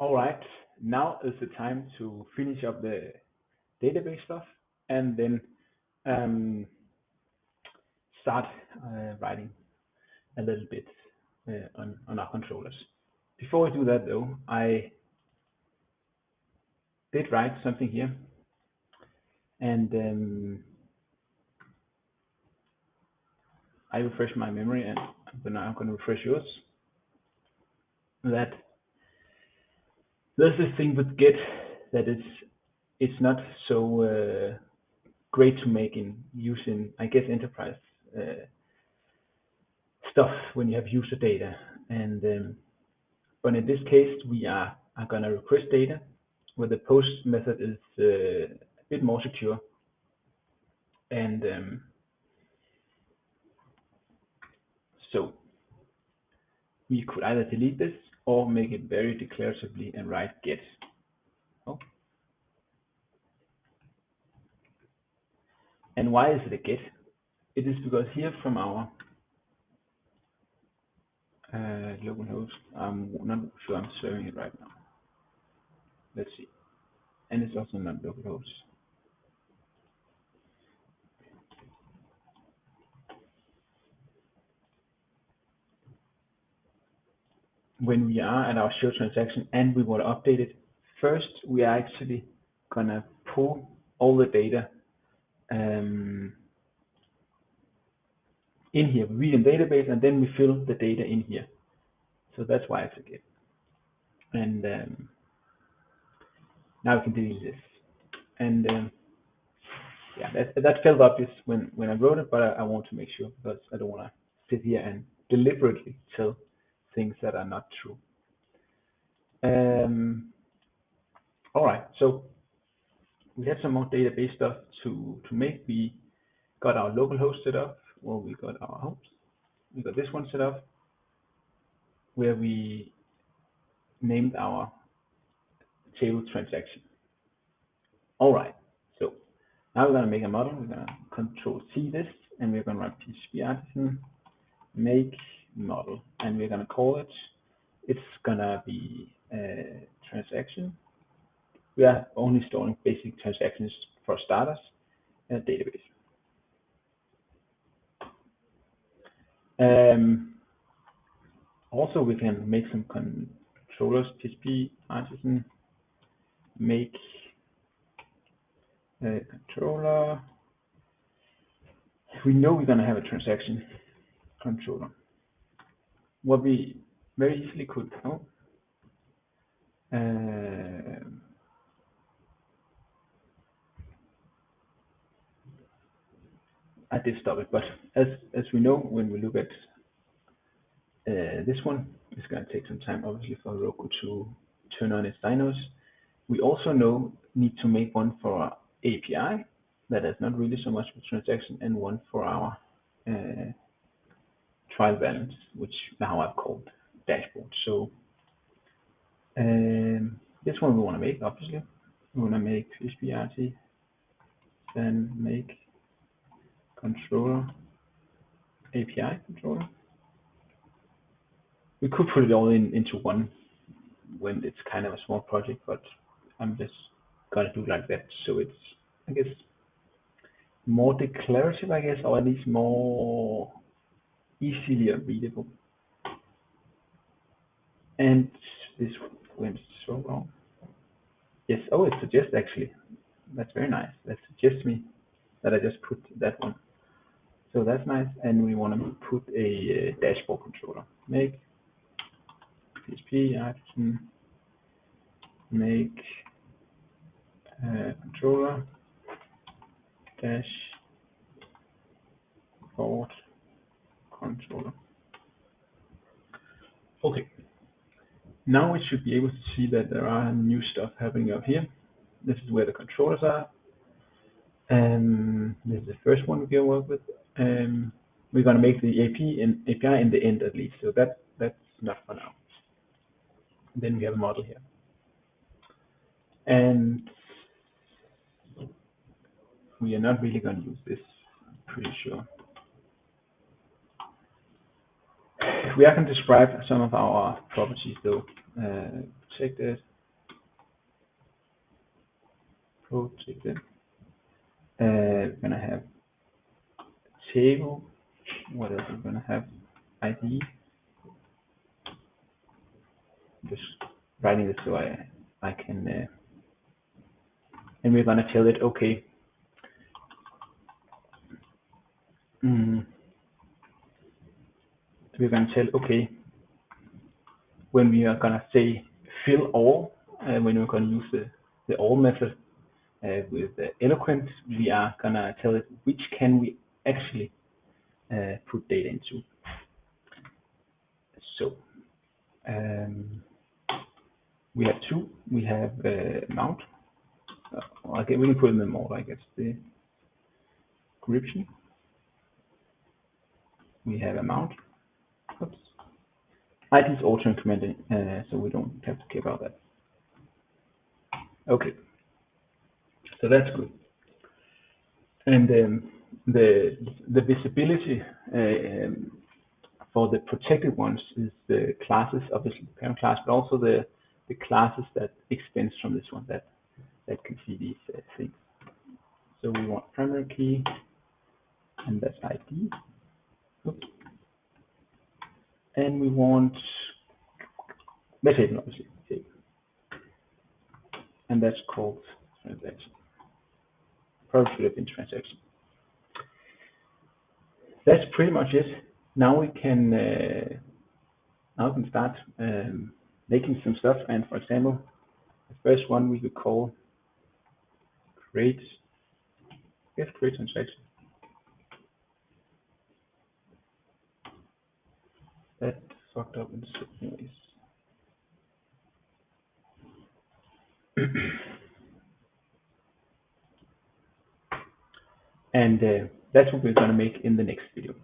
All right, now is the time to finish up the database stuff and then um, start writing a little bit on our controllers. Before I do that though, I did write something here, and I refreshed my memory, and I'm going to refresh yours. That there's this thing with Git that it's not so great to make in using, I guess, enterprise stuff when you have user data. And but in this case, we are going to request data, where the post method is a bit more secure. And so we could either delete this or make it very declaratively and write get. Oh. And why is it a get? It is because here from our local host, I'm not sure I'm serving it right now. Let's see. And it's also not local host. When we are at our show transaction and we want to update it, first we are actually gonna pull all the data in here. We read in database and then we fill the data in here. So that's why it's a get. And now we can delete this. And yeah, that felt obvious when I wrote it, but I want to make sure because I don't want to sit here and deliberately tell things that are not true. All right, so we have some more database stuff to make. We got our local host set up, or we got our host. We got this one set up, where we named our table transaction. All right, so now we're going to make a model. We're going to Control C this, and we're going to run PHP artisan make model, and we're going to call it. It's going to be a transaction. We are only storing basic transactions for starters in a database. Also, we can make some controllers. PHP artisan make a controller. We know we're going to have a transaction controller. What we very easily could I did stop it, but as we know, when we look at this one, it's going to take some time, obviously, for Roku to turn on its dynos. We also need to make one for our API that has not really so much of a transaction, and one for our trial balance, which now I've called dashboard. So this one we want to make, obviously. We want to make PHP then make controller API controller. We could put it all into one when it's kind of a small project, but I'm just gonna do like that, so it's, I guess, more declarative, I guess, or at least more easily readable. And this went so wrong. Yes, oh, it suggests actually. That's very nice. That suggests me that I just put that one. So that's nice. And we want to put a dashboard controller. Make PHP action make controller dashboard controller. Okay. Now we should be able to see that there are new stuff happening up here. This is where the controllers are. This is the first one we're going to work with. We're going to make the API in the end at least, so that's not for now. Then we have a model here. And we are not really going to use this, I'm pretty sure. We are going to describe some of our properties though. Protected, code then. We're gonna have table. What else we're gonna have? ID. Just writing this so I can and we're gonna tell it okay. We're gonna tell okay when we are gonna say fill all, when we're gonna use the all method with eloquent, we are gonna tell it which can we actually put data into. So we have two. We have amount. Okay, we can put in them all. I guess the description. We have amount. Oops. ID is auto incrementing, so we don't have to care about that. Okay, so that's good. And the visibility for the protected ones is the classes, obviously the parent class, but also the classes that extends from this one that can see these things. So we want primary key, and that's ID. Oops. And we want method, obviously, and that's called transaction. Probably should have been transaction. That's pretty much it. Now we can start making some stuff. And for example, the first one we could call create transaction. That fucked up in certain ways. And that's what we're going to make in the next video.